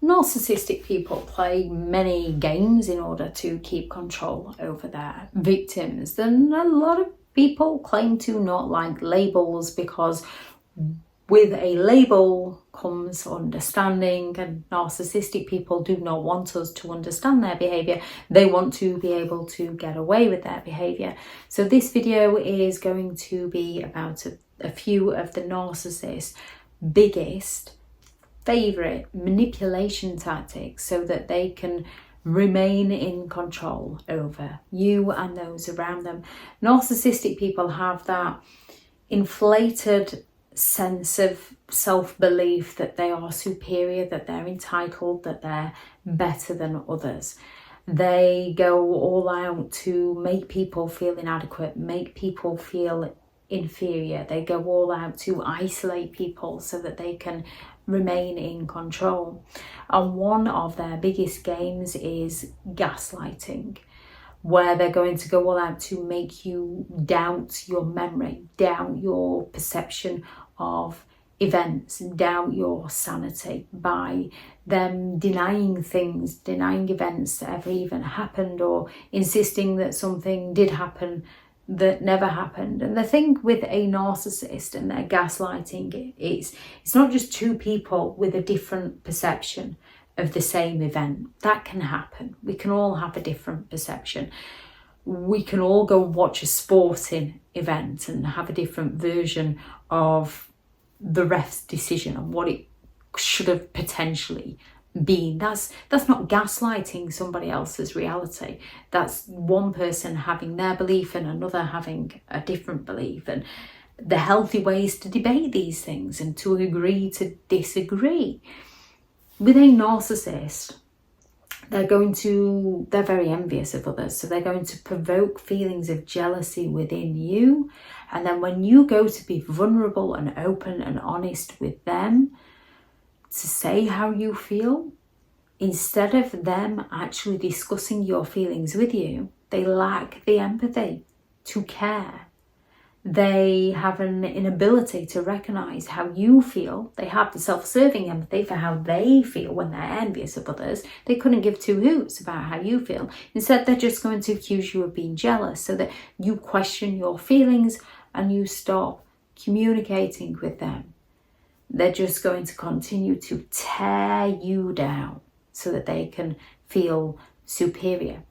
Narcissistic people play many games in order to keep control over their victims. Then a lot of people claim to not like labels, because with a label comes understanding, and narcissistic people do not want us to understand their behaviour. They want to be able to get away with their behaviour. So this video is going to be about a few of the narcissists' biggest favourite manipulation tactics, so that they can remain in control over you and those around them. Narcissistic people have that inflated sense of self-belief that they are superior, that they're entitled, that they're better than others. They go all out to make people feel inadequate, make people feel inferior. They go all out to isolate people so that they can remain in control. And one of their biggest games is gaslighting, where they're going to go all out to make you doubt your memory, doubt your perception of events, doubt your sanity, by them denying things, denying events that ever even happened, or insisting that something did happen that never happened. And the thing with a narcissist and their gaslighting is it's not just two people with a different perception of the same event. That can happen. We can all have a different perception. We can all go watch a sporting event and have a different version of the ref's decision and what it should have potentially been. That's not gaslighting somebody else's reality. That's one person having their belief and another having a different belief. And the healthy way is to debate these things and to agree to disagree. With a narcissist, they're very envious of others, so they're going to provoke feelings of jealousy within you. And then when you go to be vulnerable and open and honest with them, to say how you feel, instead of them actually discussing your feelings with you, they lack the empathy to care. They have an inability to recognise how you feel. They have the self-serving empathy for how they feel when they're envious of others. They couldn't give two hoots about how you feel. Instead, they're just going to accuse you of being jealous, so that you question your feelings and you stop communicating with them. They're just going to continue to tear you down so that they can feel superior.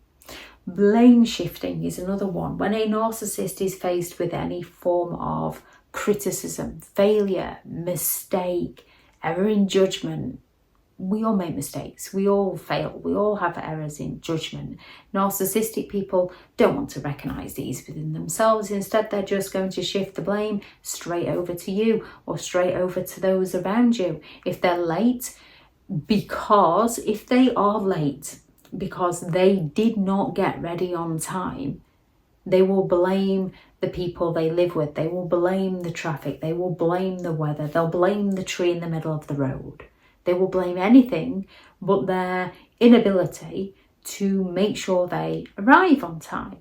Blame shifting is another one. When a narcissist is faced with any form of criticism, failure, mistake, error in judgment, we all make mistakes, we all fail, we all have errors in judgment. Narcissistic people don't want to recognise these within themselves. Instead, they're just going to shift the blame straight over to you or straight over to those around you. If they're late, because if they are late because they did not get ready on time, they will blame the people they live with, they will blame the traffic, they will blame the weather, they'll blame the tree in the middle of the road. They will blame anything but their inability to make sure they arrive on time.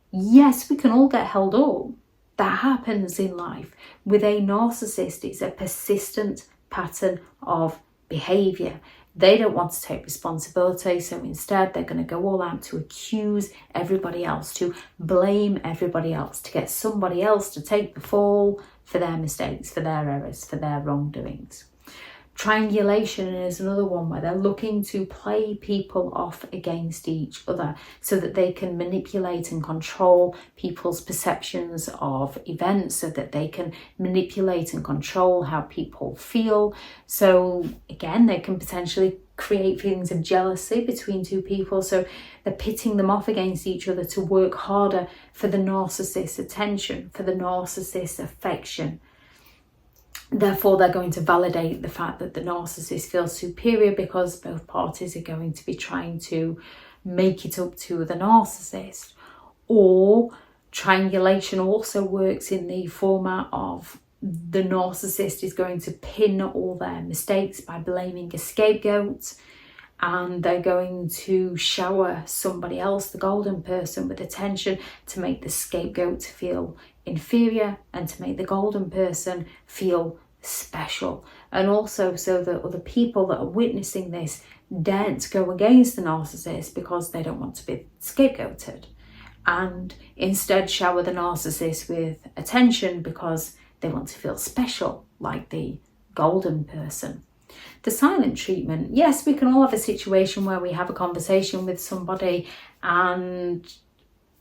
Yes, we can all get held up. That happens in life. With a narcissist, it's a persistent pattern of behaviour. They don't want to take responsibility, so instead they're going to go all out to accuse everybody else, to blame everybody else, to get somebody else to take the fall for their mistakes, for their errors, for their wrongdoings. Triangulation is another one where they're looking to play people off against each other so that they can manipulate and control people's perceptions of events, so that they can manipulate and control how people feel. So again, they can potentially create feelings of jealousy between two people. So they're pitting them off against each other to work harder for the narcissist's attention, for the narcissist's affection. Therefore, they're going to validate the fact that the narcissist feels superior, because both parties are going to be trying to make it up to the narcissist. Or triangulation also works in the format of the narcissist is going to pin all their mistakes by blaming a scapegoat, and they're going to shower somebody else, the golden person, with attention to make the scapegoat feel inferior and to make the golden person feel special, and also so that other people that are witnessing this daren't go against the narcissist because they don't want to be scapegoated, and instead shower the narcissist with attention because they want to feel special, like the golden person. The silent treatment, yes, we can all have a situation where we have a conversation with somebody and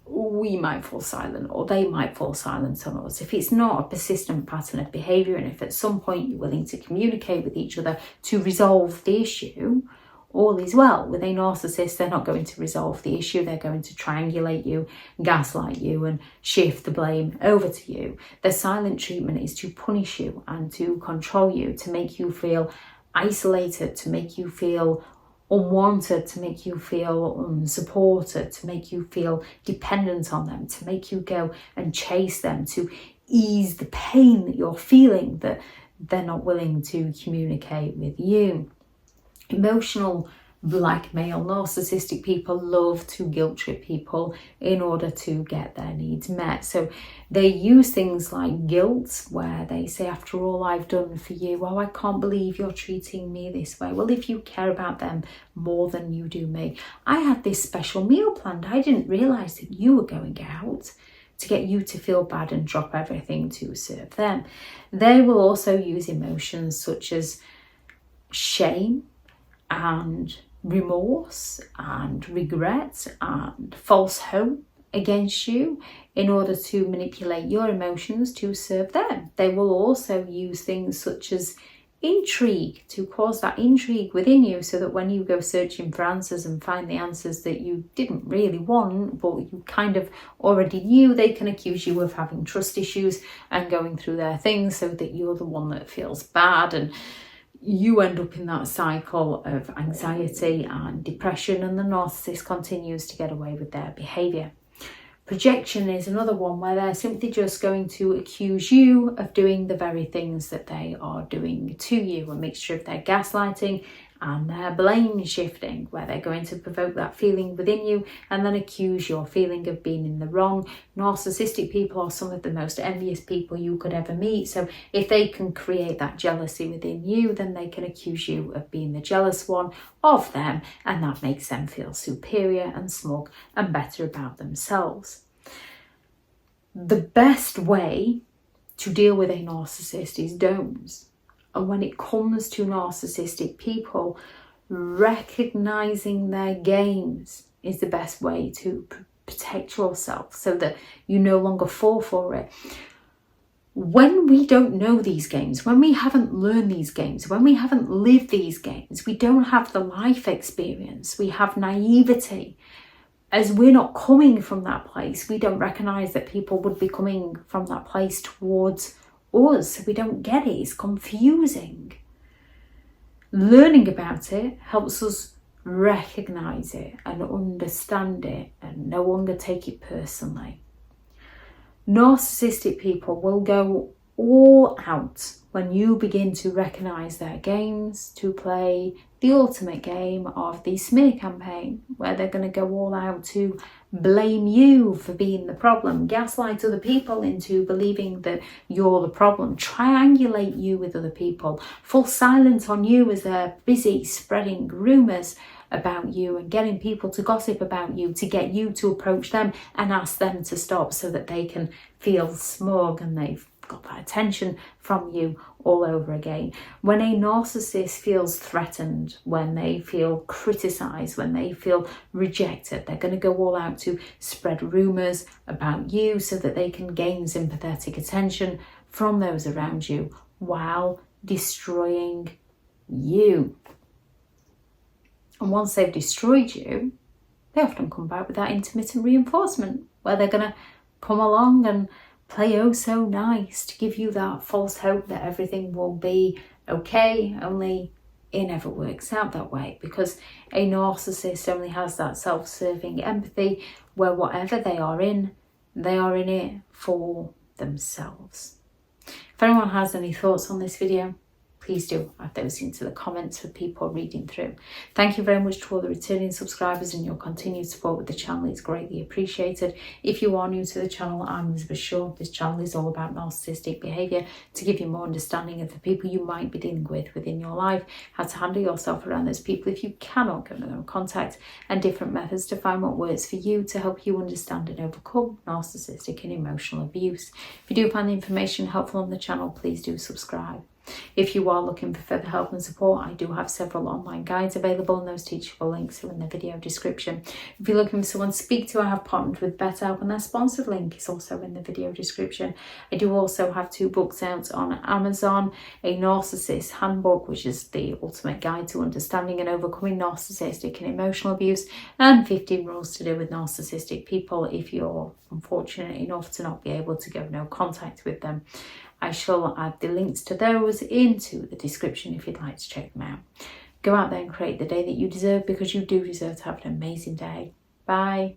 we might fall silent, or they might fall silent on us. If it's not a persistent pattern of behaviour, and if at some point you're willing to communicate with each other to resolve the issue, all is well. With a narcissist, they're not going to resolve the issue. They're going to triangulate you, gaslight you, and shift the blame over to you. The silent treatment is to punish you and to control you, to make you feel isolated, to make you feel unwanted, to make you feel unsupported, to make you feel dependent on them, to make you go and chase them, to ease the pain that you're feeling that they're not willing to communicate with you. Emotional blackmail. Narcissistic people love to guilt trip people in order to get their needs met. So they use things like guilt, where they say, after all I've done for you, oh, I can't believe you're treating me this way. Well, if you care about them more than you do me, I had this special meal planned. I didn't realise that you were going out, to get you to feel bad and drop everything to serve them. They will also use emotions such as shame and remorse and regret and false hope against you in order to manipulate your emotions to serve them. They will also use things such as intrigue to cause that intrigue within you, so that when you go searching for answers and find the answers that you didn't really want but you kind of already knew, they can accuse you of having trust issues and going through their things, so that you're the one that feels bad, and you end up in that cycle of anxiety and depression, and the narcissist continues to get away with their behaviour. Projection is another one, where they're simply just going to accuse you of doing the very things that they are doing to you. A mixture of their gaslighting and their blame shifting, where they're going to provoke that feeling within you and then accuse your feeling of being in the wrong. Narcissistic people are some of the most envious people you could ever meet. So if they can create that jealousy within you, then they can accuse you of being the jealous one of them, and that makes them feel superior and smug and better about themselves. The best way to deal with a narcissist is don'ts. And when it comes to narcissistic people, recognizing their games is the best way to protect yourself, so that you no longer fall for it. When we don't know these games, when we haven't learned these games, when we haven't lived these games, we don't have the life experience, we have naivety. As we're not coming from that place, we don't recognize that people would be coming from that place towards us, so we don't get it. It's confusing. Learning about it helps us recognize it and understand it and no longer take it personally. Narcissistic people will go all out when you begin to recognize their games, to play the ultimate game of the smear campaign, where they're going to go all out to blame you for being the problem, gaslight other people into believing that you're the problem, triangulate you with other people, fall silent on you as they're busy spreading rumours about you and getting people to gossip about you, to get you to approach them and ask them to stop, so that they can feel smug and they've got that attention from you all over again. When a narcissist feels threatened, when they feel criticised, when they feel rejected, they're going to go all out to spread rumours about you so that they can gain sympathetic attention from those around you while destroying you. And once they've destroyed you, they often come back with that intermittent reinforcement, where they're going to come along and play oh so nice to give you that false hope that everything will be okay, only it never works out that way, because a narcissist only has that self-serving empathy where whatever they are in it for themselves. If anyone has any thoughts on this video, please please do add those into the comments for people reading through. Thank you very much to all the returning subscribers, and your continued support with the channel is greatly appreciated. If you are new to the channel, I'm Elizabeth Shaw. This channel is all about narcissistic behaviour to give you more understanding of the people you might be dealing with within your life, how to handle yourself around those people if you cannot get them in contact, and different methods to find what works for you to help you understand and overcome narcissistic and emotional abuse. If you do find the information helpful on the channel, please do subscribe. If you are looking for further help and support, I do have several online guides available, and those teachable links are in the video description. If you're looking for someone to speak to, I have partnered with BetterHelp, and their sponsored link is also in the video description. I do also have 2 books out on Amazon: a Narcissists Handbook, which is the ultimate guide to understanding and overcoming narcissistic and emotional abuse, and 15 rules to deal with narcissistic people if you're unfortunate enough to not be able to go no contact with them. I shall add the links to those into the description if you'd like to check them out. Go out there and create the day that you deserve, because you do deserve to have an amazing day. Bye.